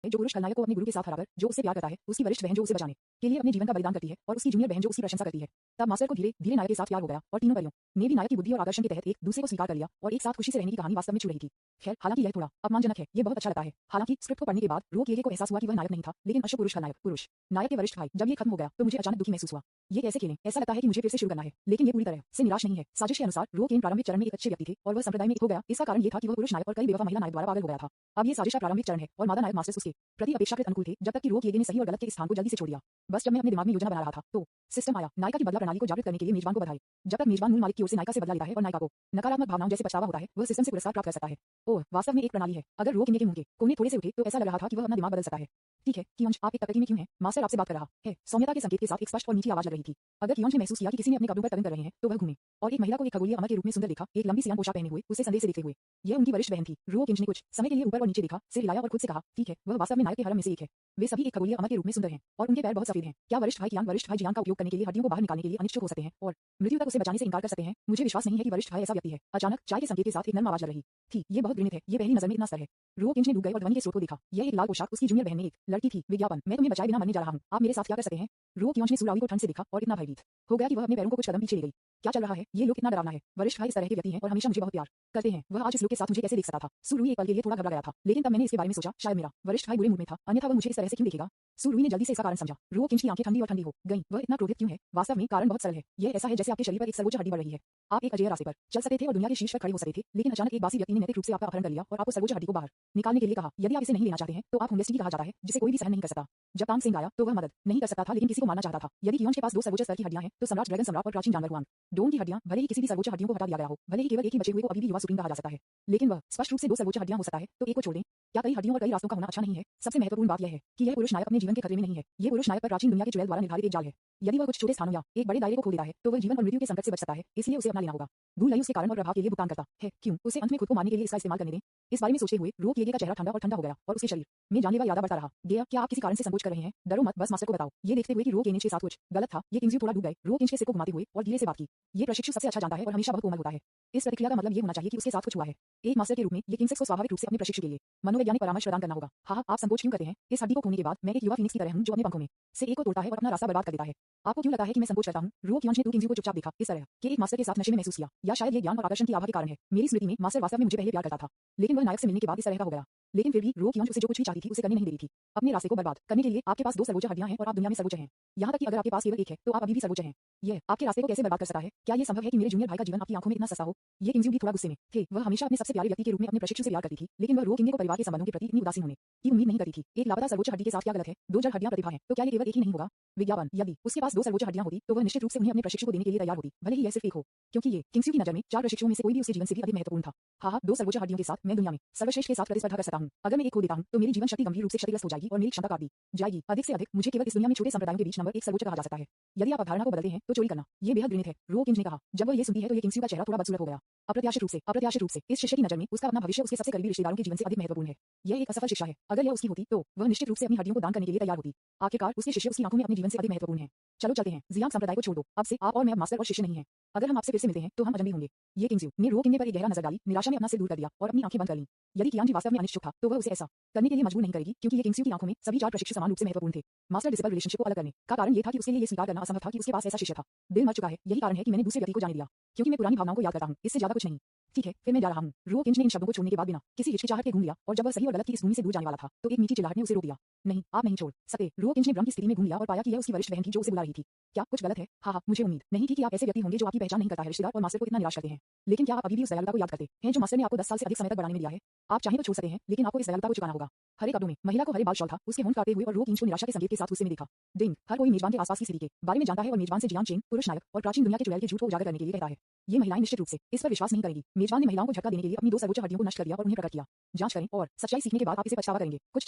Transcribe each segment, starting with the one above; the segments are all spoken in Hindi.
जो पुरुष खलनायक को अपने गुरु के साथ हराकर जो उससे प्यार करता है, उसकी वरिष्ठ बहन जो उसे बचाने के लिए अपने जीवन का बलिदान करती है और उसकी जूनियर बहन जो उसकी प्रशंसा करती है। तब मास्टर को धीरे धीरे नायक के साथ प्यार हो गया और तीनों परियों ने भी नायक की बुद्धि और आकर्षण के तहत एक दूसरे को स्वीकार कर लिया और एक साथ खुशी से रहने की कहानी वास्तव में छू रही थी। खैर, हालांकि यह थोड़ा अपमानजनक है, ये बहुत अच्छा लगता है। हालांकि स्क्रिप्ट को पढ़ने के बाद रो किएगे को एहसास हुआ कि वह नायक नहीं था, लेकिन अशोक पुरुष नायक के वरिष्ठ भाई। जब ये खत्म हो गया तो मुझे अचानक दुखी महसूस हुआ। ये कैसे खेलें? ऐसा लगता है कि मुझे फिर से शुरू करना है, लेकिन ये पूरी तरह से निराश नहीं है। साजिश के अनुसार रो केन प्रारंभिक चरण में एक अच्छे व्यक्ति थे और वह संप्रदाय में एक हो गया। इसका कारण ये था कि वह पुरुष नायक और कई बेवफा महिला नायक द्वारा पागल हो गया था। अब ये साजिश का प्रारंभिक चरण है और मादा नायक मास्टर्स उसके प्रति अपेक्षाकृत अनुकूल थे, जब तक कि रो किएगे ने सही और गलत के स्थान को जल्दी से छोड़ दिया। बस जब मैं अपने दिमाग में योजना बना रहा था तो सिस्टम आया। नायिका की बदला प्रणाली को जागृत करने के लिए मेजबान को बधाई। जब तक मेजबान मूल मालिक की ओर से नायिका से बदला लेता है और नायिका को नकारात्मक भावनाओं जैसे पछतावा होता है, वह सिस्टम से पुरस्कार प्राप्त कर सकता है। ओह, वास्तव में एक प्रणाली है। अगर रो किने के मुंह के कोने थोड़े से उठे तो ऐसा लग रहा था कि वह अपना दिमाग बदल सकता है। ठीक है कियोंज, आप एक टकटकी में क्यों हैं? मास्टर आपसे बात कर रहा है। सौम्यता के संकेत के साथ एक स्पष्ट और मीठी आवाज लग रही थी। अगर कियोंज ने महसूस किया कि किसी ने अपने कपड़ों पर तगन कर रहे हैं तो वह घूमे और एक महिला को एक खगोलीय अमर के रूप में सुंदर दिखा, एक लंबी सियान पोशाक पहने हुए, उसे संदेह से देखते हुए। यह उनकी वरिष्ठ बहन थी। रो किंज ने कुछ समय के लिए ऊपर और नीचे देखा, सिर हिलाया और खुद से कहा, ठीक है, वह वास्तव में नायक के हरम में से एक है। वे सभी एक खगोलीय अमर के रूप में सुंदर हैं और उनके पैर बहुत सफेद हैं। क्या वरिष्ठ भाई जियान का उपयोग करने के लिए हड्डियों को बाहर निकालने के लिए अनिच्छुक हो सकते हैं और मृत्यु तक उसे बचाने से इनकार कर सकते हैं? मुझे विश्वास नहीं है कि वरिष्ठ भाई ऐसा व्यक्ति है। अचानक चाय के संकेत के साथ एक नर्म आवाज लग रही थी। ये बहुत घृणित है, ये पहली नजर में इतना स्तर है। रो किंज ने डूब गए और ध्वनि के स्रोत को देखा। यह एक लाल पोशाक उसकी जूनियर बहन ने एक लड़की थी। विज्ञापन, मैं तुम्हें बचाए बिना मरने जा रहा हूँ, आप मेरे साथ क्या कर सकते हैं? रो कियोंज ने सुरावी को ठंड से देखा और इतना भयभीत हो गया कि वह अपने पैरों को कुछ कदम पीछे ले गई। क्या चल रहा है? ये लोग कितना डरावना है। वरिष्ठ भाई इस तरह के व्यक्ति हैं और हमेशा मुझे बहुत प्यार करते हैं। वह आज इस लोग के साथ मुझे कैसे देख सकता था? सुरुई एक पल के लिए थोड़ा घबरा गया था, लेकिन तब मैंने इसके बारे में सोचा, शायद मेरा वरिष्ठ भाई बुरे मूड में था, अन्यथा वह मुझे इस तरह से क्यों देखेगा? सुरुई ने जल्दी से इसका कारण समझा। रो किंज की आंखें ठंडी और ठंडी हो गईं। वह इतना क्रोधित क्यों है? वास्तव में कारण बहुत सरल है। यह ऐसा है जैसे आपके शरीर पर एक सर्वोच्च हड्डी बढ़ रही है। आप एक अजय रास्ते पर चल सकते थे और दुनिया के शीर्ष पर खड़े हो सकते थे, लेकिन अचानक एक बासी व्यक्ति ने नैतिक रूप से आपका अपहरण कर लिया और आपको सर्वोच्च हड्डी को बाहर निकालने के लिए कहा। यदि आप इसे नहीं लेना चाहते हैं तो आप होमलेस की कहा जाता है, जिसे कोई भी सहन नहीं कर सकता। जब तांग सेंग आया तो वह मदद नहीं कर सकता था, लेकिन किसी को मारना चाहता था। यदि कियोंज के पास दो सर्वोच्च स्तर की हड्डियां हैं तो सम्राट ड्रैगन सम्राट और प्राचीन जानवर हुआंग डोंग की हड्डियां, भले ही किसी भी सर्वोच्च हड्डियों को हटा दिया गया हो, भले ही केवल एक ही बचे हुए को अभी भी युवा सुप्रीम कहा जा सकता है, लेकिन वह स्पष्ट रूप से दो सर्वोच्च हड्डियां हो सकता है, तो एक को छोड़ दें। क्या कई हड्डियों और कई रास्तों का होना अच्छा नहीं है? सबसे महत्वपूर्ण बात यह है कि यह पुरुष नायक अपने जीवन के खतरे में नहीं है। ये पुरुष नायक पर प्राचीन दुनिया के चुड़ैल द्वारा निर्धारित एक जाल है। यदि वह कुछ छोटे स्थानों या एक बड़े दायरे को खो देता है तो वह जीवन और मृत्यु के संकट से बच सकता है, इसलिए उसे अपना लेना होगा। भूल नहीं उसके कारण और प्रभाव के लिए भुगतान करता है। क्यों उसे अंत में खुद को मारने के लिए इसका इस्तेमाल करने दें? इस बारे में सोचते हुए रो किएगे का चेहरा ठंडा और ठंडा हो गया और उसके शरीर में जानलेवा यादा बढ़ता रहा। गया, क्या आप किसी कारण से संकोच कर रहे हैं? डरो मत, बस मास्टर को बताओ। ये देखते हुए कि रो केनिच के साथ कुछ गलत था, ये किंग्सयू थोड़ा डूब गए। रो किंच के सिर को घुमाते हुए और धीरे से बात की। ये प्रशिक्षु सबसे अच्छा जानता है और हमेशा बहुत कोमल होता है। इस प्रतिक्रिया का मतलब ये होना चाहिए कि उसके साथ कुछ हुआ है। एक मास्टर के रूप में ये किंग्स को स्वाभाविक रूप से अपने प्रशिक्षु के लिए मनोवैज्ञानिक परामर्श प्रदान करना होगा। हाँ, आप संकोच क्यों करते हैं? इस हड्डी को खोने के बाद मैं एक युवा फिनिक्स की तरह हूँ जो अपने पंखों में से एक को तोड़ता है और अपना रास्ता बर्बाद कर देता है। आपको क्यों लगता है कि मैं संकोच करता हूँ? रो कियोंज ने किंग्सयू को चुपचाप देखा, इस तरह कि एक मास्टर के साथ नशे में महसूस किया, या शायद ये ज्ञान और आकर्षण की आभा के कारण है। मेरी स्मृति में मास्टर वास्तव में मुझे पहले प्यार करता था, लेकिन वह नायक से मिलने के बाद इस तरह का हो गया। लेकिन फिर भी रो कियोंज उसे जो कुछ भी चाहती थी उसे करने नहीं दे रही थी। अपने रास्ते को बर्बाद करने के लिए आपके पास दो सर्वोच्च हड्डियां हैं और आप दुनिया में सर्वोच्च हैं। यहाँ तक कि अगर आपके पास केवल एक है तो आप अभी भी सर्वोच्च हैं। यह आपके रास्ते को कैसे बर्बाद कर सकता है? क्या ये संभव है कि मेरे जूनियर भाई का जीवन आपकी आंखों में इतना सस्ता हो? ये किंग्सयू भी थोड़ा गुस्से में थे। वह हमेशा अपने सबसे प्यारे व्यक्ति के रूप में अपने प्रशिक्षु से प्यार करती थी, लेकिन वह रो किंग को परिवार के संबंधों के प्रति इतनी उदासीन होने की उम्मीद नहीं करती थी। एक लापता सर्वोच्च हड्डी के साथ क्या गलत है? दो जड़ हड्डियां प्रतिभा है, तो क्या ये केवल एक ही नहीं होगा? विज्ञापन, यदि उसके पास दो सर्वोच्च हड्डियां होती तो वह निश्चित रूप से उन्हें अपने प्रशिक्षु को देने के लिए तैयार होती, भले ही यह सिर्फ एक हो, क्योंकि ये किंग्सयू की नजर में चार प्रशिक्षुओं में से कोई भी उसके जीवन से भी अधिक महत्वपूर्ण था। हाँ, दो सर्वोच्च हड्डियों के साथ मैं दुनिया में सर्वश्रेष्ठ के साथ प्रतिस्पर्धा कर सकता हूँ। अगर मैं एक खो देता हूँ तो मेरी जीवन शक्ति गंभीर रूप से क्षतिग्रस्त हो जाएगी और मेरी क्षमता काट दी जाएगी। अधिक से अधिक मुझे केवल इस दुनिया में छोटे संप्रदायों के बीच नंबर एक सर्वोच्च कहा जा सकता है। यदि आप अवधारणा को बदलते हैं तो चोरी करना ये बेहद घृणित है, रो किंज ने कहा। जब वह ये सुनती है तो ये किंग्सयू का चेहरा थोड़ा बदसूरत हो गया। अप्रत्याशित रूप से इस शिष्य की नजर में उसका अपना भविष्य उसके सबसे करीबी रिश्तेदारों के जीवन से अधिक महत्वपूर्ण है। यह एक असफल शिक्षा है। अगर यह उसकी होती तो वह निश्चित रूप से अपनी हड्डियों को दान करने के लिए तैयार होती। आखिरकार उसके शिष्य उसकी आंखों में अपने जीवन से अधिक महत्वपूर्ण है। चलो चलते हैं, जियांग संप्रदाय को छोड़ दो। अब से आप और मैं अब मास्टर और शिष्य नहीं हैं। अगर हम आपसे फिर से मिलते हैं तो हम अजनबी होंगे। ये किंग्सयू ने रो किंग पर एक गहरा नजर डाली, निराशा में अपना सिर दूर कर दिया और अपनी आंखें बंद कर लीं। यदि कियांग वास्तव में अनिश्चित था तो वह उसे ऐसा करने के लिए मजबूर नहीं करेगी, क्योंकि ये किंग्सयू की आंखों में सभी चार प्रशिक्षु समान रूप से महत्वपूर्ण थे। मास्टर डिसिपल रिलेशनशिप को अलग करने का कारण ये था कि उसके लिए ये स्वीकार करना असंभव था कि उसके पास ऐसा शिष्य था। दिल मर चुका है, यही कारण है कि मैंने दूसरे व्यक्ति को जाने दिया, क्योंकि मैं पुरानी भावनाओं को याद करता हूँ, इससे ज्यादा कुछ नहीं। ठीक है, फिर मैं जा रहा हूँ। रो किंज ने इन शब्दों को छोड़ने के बाद बिना किसी हिचकिचाहट के घूम लिया और जब वह सही और गलत की इस भूमि से दूर जाने वाला था तो एक मीठी चिल्लाहट ने उसे रोक दिया। नहीं, आप नहीं छोड़ सकते। रो किंज ने भ्रम की स्थिति में घूम लिया और पाया कि यह उसकी वरिष्ठ बहन थी जो उसे बुला रही थी। क्या कुछ गलत है? हाँ, मुझे उम्मीद नहीं थी कि आप ऐसे व्यक्ति होंगे जो आपकी पहचान नहीं करता है, रिश्तेदार और मास्टर को इतना निराश करते हैं। लेकिन क्या आप अभी भी उस दयालुता को याद करते हैं जो मास्टर ने आपको 10 साल से अधिक समय तक बढ़ाने में दिया है? आप चाहें तो छोड़ सकते हैं, लेकिन आपको इस दयालुता को चुकाना होगा। हरे कपड़ों में महिला को हरे बाल शॉल था, उसके होंठ काटे हुए, और रो किंज को निराशा के संकेत के साथ गुस्से में देखा। डिंग, हर कोई मेजबान के आसपास की स्थिति के बारे में जानता है और मेजबान से जियांग चेंग, पुरुष नायक और प्राचीन दुनिया के चुड़ैल के झूठ को उजागर करने के लिए कहता है। ये महिलाएं निश्चित रूप से इस पर विश्वास नहीं करेंगी। मेजबान ने महिलाओं को झटका देने के लिए अपनी दो सर्वोच्च हड्डियों को नष्ट कर दिया और उन्हें प्रकट किया। जांच करें और सच्चाई सीखने के बाद आप इसे पछतावा करेंगे। कुछ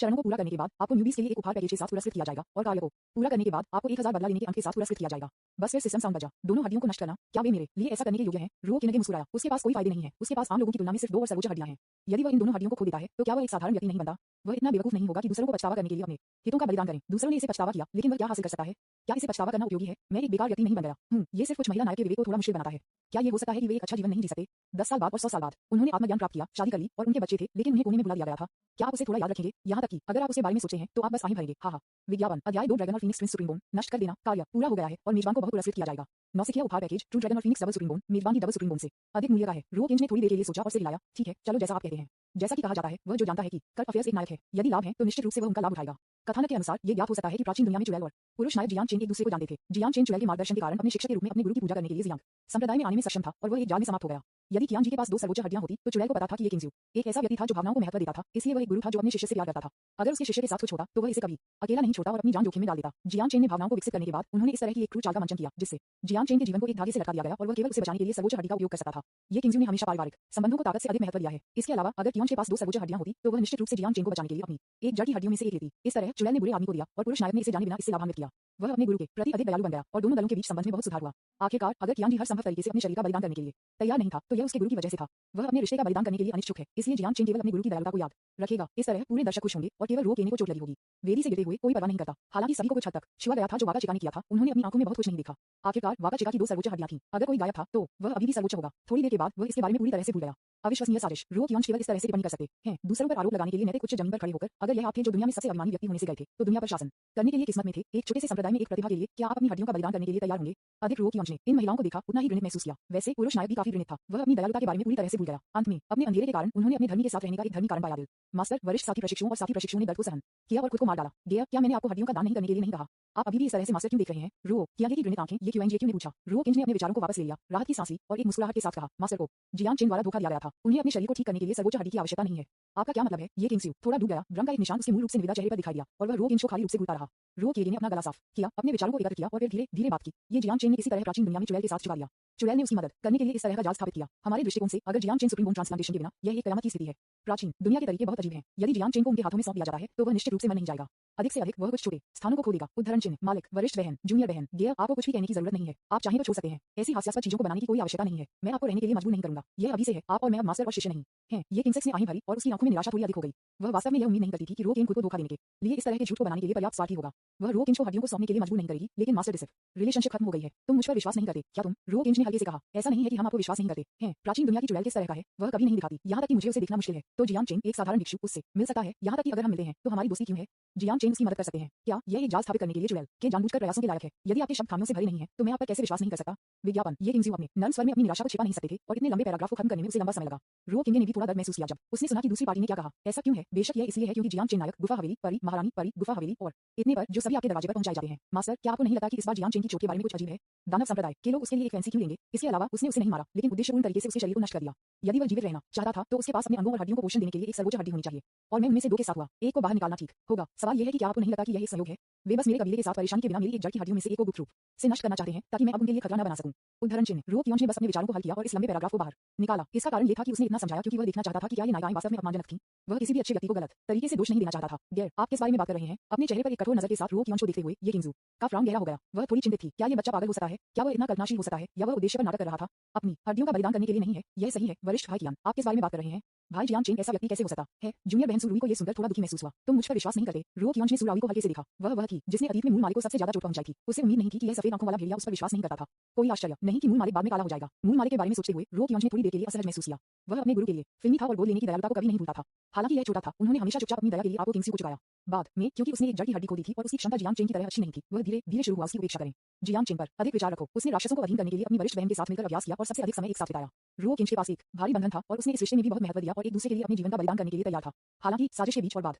चरणों को पूरा करने के बाद आपको न्यूबीज के लिए एक उपहार पैकेज के साथ पुरस्कृत किया जाएगा और कार्य को पूरा करने के बाद आपको 1000 बदला लेने के अंक के साथ पुरस्कृत किया जाएगा। बस फिर सिस्टम साउंड बजा। दोनों हड्डियों को नष्ट करना क्या वे मेरे लिए ऐसा करने के योग्य हैं? रो किनगे मुस्कुराया। उसके पास कोई फायदे नहीं है। उसके पास आम लोगों की तुलना में सिर्फ 2 और सर्वोच्च हड्डियां हैं। यदि वह इन दोनों हड्डियों को खो देता है तो क्या वह एक साधारण व्यक्ति नहीं बनता? वह इतना बेवकूफ नहीं होगा कि दूसरों को पछतावा करने के लिए अपने हितों का बलिदान करें। दूसरों ने इसे पछतावा किया, लेकिन वह क्या हासिल कर सकता है? क्या इसे पछतावा करना उपयोगी है? मैं एक बेकार व्यक्ति नहीं बन गया। ये सिर्फ कुछ महिला नायक के विवेक को थोड़ा मुश्किल बनाता है। क्या ये हो सकता है कि वे एक अच्छा जीवन नहीं जी सकते? 10 साल बाद और 100 साल बाद उन्होंने आत्मज्ञान प्राप्त किया, शादी कर ली और उनके बच्चे थे, लेकिन उन्हें कोने में बुला दिया गया था। क्या आप उसे थोड़ा याद रखेंगे? यहाँ तक कि अगर आप उसके बारे में सोचते हैं तो आप बस आहीं भरेंगे। हाँ। विज्ञापन अध्याय 2 ड्रैगन और फीनिक्स प्रिंस सुप्रीम बोन नष्ट कर देना कार्य पूरा हो गया है और मेजबान को बहुत पुरस्कृत किया जाएगा। नौसिखिया उपहार पैकेज ट्रू ड्रैगन और फीनिक्स डबल सुप्रीम बोन मेजबान की डबल सुप्रीम बोन से अधिक मूल्य का है। रो किंज ने थोड़ी देर के लिए सोचा और सिर हिलाया। ठीक है, चलो जैसा आप कहते हैं। जैसा कि कहा जाता है, वह जो जानता है कि करंट अफेयर्स एक नायक है, यदि लाभ है तो निश्चित रूप से वह उनका लाभ उठाएगा। कथानक के अनुसार ये ज्ञात हो सकता है कि प्राचीन दुनिया में चुड़ैल और पुरुष नायक जियांग चेन एक दूसरे को जानते थे। जियांग चेन चुड़ैल के मार्गदर्शन के कारण अपने शिक्षक के रूप में अपने गुरु की पूजा करने के लिए जियांग संप्रदाय में आने में सक्षम था और वह एक जाल में समाप्त हो गया। यदि कियांग जी के पास 2 सर्वोच्च हड्डियां होती तो चुड़ैल को पता था कि ये किंगजू एक ऐसा व्यक्ति था जो भावनाओं को महत्व देता था, इसलिए वह एक गुरु था जो अपने शिष्य से प्यार करता था। अगर उसके शिष्य के साथ कुछ होता तो वह इसे कभी अकेला नहीं छोड़ता और अपनी जान जोखिम में डाल देता। जियांग चेन ने भावनाओं को विकसित करने के बाद उन्होंने इस तरह की एक क्रूर चाल का मंचन किया जिससे जियांग चेन के जीवन को एक धागे से लटका दिया गया और वह केवल उसे बचाने के लिए सर्वोच्च हड्डी का उपयोग कर सकता था। ये किंगजू ने हमेशा पारिवारिक संबंधों को ताकत से अधिक महत्व दिया है। इसके अलावा अगर कियांग के पास 2 सर्वोच्च हड्डियां होती तो वह निश्चित रूप से जियांग चेन को बचाने के लिए अपनी एक जड़ की हड्डियों में से एक लेती। इस तरह चुड़ैल ने बुरे आदमी को दिया और पुरुष नायक ने इसे जाने बिना इससे लाभान्वित किया। वह अपने गुरु के प्रति अधिक दयालु बन गया और दोनों दलों के बीच संबंध में बहुत सुधार हुआ। आखिरकार अगर कियांग जी हर संभव तरीके से अपने शरीर का बलिदान करने के लिए तैयार नहीं था तो यह उसके गुरु की वजह से था। वह अपने रिश्ते का बलिदान करने के लिए अनिच्छुक है, इसलिए जियांग चेन केवल अपने गुरु की दयालुता को याद रखेगा। इस तरह पूरे दर्शक खुश होंगे और केवल रो केने को चोट लगी होगी। वेदी से गिरते हुए कोई परवाह नहीं करता। हालांकि सभी को कुछ हद तक छुआ गया था जो वाका चिका ने किया था, उन्होंने अपनी आंखों में बहुत कुछ नहीं देखा। आखिरकार वाका चिका की 2 सर्वोच्च हड्डियां थीं। अगर कोई गायब था तो वह अभी भी सर्वोच्च होगा। थोड़ी देर के बाद वह इसके बारे में पूरी तरह से भूल गया। अविश्वसनीय साजिश। रो कियांग केवल इस तरह से टिप्पणी कर सकते हैं दूसरों पर आरोप लगाने के लिए नैतिक उच्च जमीन पर खड़े होकर। अगर यह आप थे जो दुनिया में सबसे अभिमानी व्यक्ति होने से गए थे तो दुनिया पर शासन करने के लिए किस्मत में थे। एक छोटे से संप्रदाय में एक प्रतिभा के लिए क्या आप अपनी हड्डियों का बलिदान करने के लिए तैयार होंगे? अधिक रो कियांग ने इन महिलाओं को देखा उतना ही घृणित महसूस किया। वैसे पुरुष नायक भी काफी घृणित था। वह अपनी दयालुता के बारे में पूरी तरह से भूल गया। अंत में अपने अंधेरे के कारण उन्होंने अपने धर्मी के साथ रहने का एक धर्मी कारण पाया। दिल मास्टर वरिष्ठ साथी प्रशिक्षुओं और साथी प्रशिक्षुओं ने दर्द को सहन किया और खुद को मार डाला। गेय क्या मैंने आपको हड्डियों का दान नहीं करने के लिए नहीं कहा? आप अभी भी इस तरह से मास्टर क्यों देख रहे हैं? रो कियांग की घृणित आंखें ये क्यों ने पूछा। रो किंज ने अपने विचारों को वापस ले लिया, राहत की सांस ली और एक मुस्कुराहट के साथ कहा, मास्टर को जियांग चेन द्वारा धोखा दिया गया था। उन्हें अपने शरीर को ठीक करने के लिए सर्वोच्च हड्डी की आवश्यकता नहीं है। आपका क्या मतलब है? ये किंग्सू थोड़ा डूब गया। भ्रम का एक निशान उसके मूल रूप से निविदा चेहरे पर दिखाई दिया और वह रो किंज को खाली रूप से घूरता रहा। रो किंग ने अपना गला साफ किया, अपने विचारों को एकत्र किया और फिर धीरे धीरे बात की। ये जियांग चेन ने किसी तरह प्राचीन दुनिया में चुड़ैल के साथ छुपा लिया। चुड़ैल ने उसकी मदद करने के लिए इस तरह का जाल स्थापित किया। हमारे दृष्टिकोण से अगर Jiang chain supreme bone transplantation के बिना यह एक कयामत की स्थिति है। प्राचीन दुनिया के तरीके बहुत अजीब हैं। यदि जियांग चेन को उनके हाथों में सौंप दिया जाता है तो वह निश्चित रूप से मर नहीं जाएगा। अधिक से अधिक वह कुछ छोटे स्थानों को खो देगा। उदाहरण चिन्ह, मालिक, वरिष्ठ बहन, जूनियर बहन, गेय। आपको कुछ भी कहने की जरूरत नहीं है। आप चाहें तो छोड़ सकते हैं। ऐसी हास्यास्पद चीजों को बनाने की कोई आवश्यकता नहीं है। मैं आपको रहने के लिए मजबूर नहीं करूंगा। यह अभी से है। आप और मैं अब मास्टर और शिष्य नहीं हैं। ये किंग्सेक्स ने आंखें भरी और उसकी आंखों में निराशा थोड़ी अधिक हो गई। वह वास्तव में यह उम्मीद नहीं करती थी कि रो किंग खुद को धोखा देने के लिए इस तरह के झूठ को बनाने के लिए पर्याप्त स्वार्थी होगा। वह रो किंग को हड्डियों को सौंपने के लिए मजबूर नहीं करेगी, लेकिन मास्टर डिसिप रिलेशनशिप खत्म हो गई है। तुम मुझ पर विश्वास नहीं करते क्या? तुम रो किंग ने हल्के से कहा, ऐसा नहीं है कि हम आपको विश्वास नहीं करते हैं। प्राचीन दुनिया की चुड़ैल किस तरह का है वह कभी नहीं दिखाती, यहाँ तक कि मुझे उसे देखना मुश्किल है। तो जियांग चेन एक साधारण भिक्षु उससे मिल सकता है। यहाँ तक कि अगर हम मिलते हैं तो हमारी दोस्ती क्यों है? जियांग चेन उसकी मदद कर सकते हैं। क्या यह एक जाल स्थापित करने के लिए चुड़ैल के जानबूझकर प्रयासों के लायक है? यदि आपके शब्द खामियों से भरे नहीं है तो मैं आप पर कैसे विश्वास नहीं कर सकता? विज्ञापन ये किंग्सू अपने नर्म स्वर में अपनी निराशा को छिपा नहीं सकते थे और इतने लंबे पैराग्राफ को खत्म करने में उसे लंबा समय लगा। रो किंग ने भी थोड़ा दर्द महसूस किया जब उसने सुना कि दूसरी पार्टी ने क्या कहा। ऐसा क्यों है? बेशक यह इसलिए है क्योंकि जियांग चेन नायक, गुफा हवेली, परी, महारानी, परी, गुफा हवेली और इतने पर जो सभी आपके दरवाजे पर पहुंचाए जाते हैं। मास्टर क्या आपको नहीं लगता कि इस बार जियांग चेन की चोट के बारे में कुछ अजीब है? दानव संप्रदाय के लोग उसके लिए एक फैंसी क्यों लेंगे? इसके अलावा उसने उसे नहीं मारा लेकिन उद्देश्यपूर्ण तरीके से उसके शरीर को नष्ट कर दिया। यदि वह जीवित रहना चाहता था तो उसके पास अपने अंगों और हड्डियों को पोषण देने के लिए एक सर्वोच्च हड्डी होनी चाहिए और मैं उनमें से 2 के साथ हुआ। एक को बाहर निकालना ठीक होगा। सवाल यह है कि क्या आपको नहीं लगता कि यह एक संयोग है? वे बस मेरे कबीले के साथ परेशानी के बिना मेरी एक जड़ की हड्डियों में से एक को गुप्त रूप से नष्ट करना चाहते हैं ताकि मैं अब उनके लिए खतरा न बना सकूं। उदाहरण चिन्ह। रो कियांग ने बस अपने विचारों को हल किया और इस लंबे पैराग्राफ को बाहर निकाला। इसका कारण यह था कि उसने इतना समझाया क्योंकि वह देखना चाहता था कि क्या ये नायिकाएं वास्तव में अपमानजनक थीं। वह किसी भी अच्छे व्यक्ति को गलत तरीके से दोष नहीं देना चाहता था। गैर आप किस बारे में बात कर रहे हैं? अपने चेहरे पर एक कठोर नजर के साथ रो कियांग को देखते हुए ये किंग्सू का फ्राउन गहरा हो गया। वह थोड़ी चिंतित थी। क्या ये बच्चा पागल हो सकता है? क्या वह इतना कल्पनाशील हो सकता है या वह उद्देश्य पर नाटक कर रहा था? अपनी हड्डियों का बलिदान करने के लिए नहीं है। यह सही है वरिष्ठ भाई कियांग, आप किस बारे में बात कर रहे हैं? भाई जियांग चेन ऐसा व्यक्ति कैसे हो सकता है? जूनियर बहन सुरुई को ये सुनकर थोड़ा दुखी महसूस हुआ। तुम मुझ पर विश्वास नहीं करते? रो कियांग ने सुरुई को हल्के से देखा। वह थी जिसने अतीत में मूल मालिक को सबसे ज्यादा चोट पहुंचाई थी। उसे उम्मीद नहीं थी कि यह सफेद आंखों वाला भेड़िया उस पर विश्वास नहीं करता था। कोई आश्चर्य नहीं कि मूल मालिक बाद में काला हो जाएगा। मूल मालिक के बारे में सोचते हुए रो कियांग ने थोड़ी देर के लिए असहज महसूस किया। वह अपने गुरु के लिए फिल्मी था और गोद लेने की दयालुता को कभी नहीं भूलता था। हालांकि यह छोटा था, उन्होंने हमेशा चुपचाप अपनी दया के लिए आपको किंग्सू को चुकाया। बाद में क्योंकि उसने एक जड़ की हड्डी खो दी थी और उसकी क्षमता जियांग चेन की तरह अच्छी नहीं थी, वह धीरे धीरे शुरू हुआ उसकी उपेक्षा करें। जियांग चेन पर अधिक विचार रखो। उसने राक्षसों को अधीन करने के लिए अपनी वरिष्ठ बहन के साथ मिलकर अभ्यास किया और सबसे अधिक समय एक साथ बिताया। रो किंग के पास एक भारी बंधन था और उसने इस रिश्ते में भी बहुत महत्व दिया और एक दूसरे के लिए अपने जीवन का बलिदान करने के लिए तैयार था। हालांकि साजिश के बीच और बाद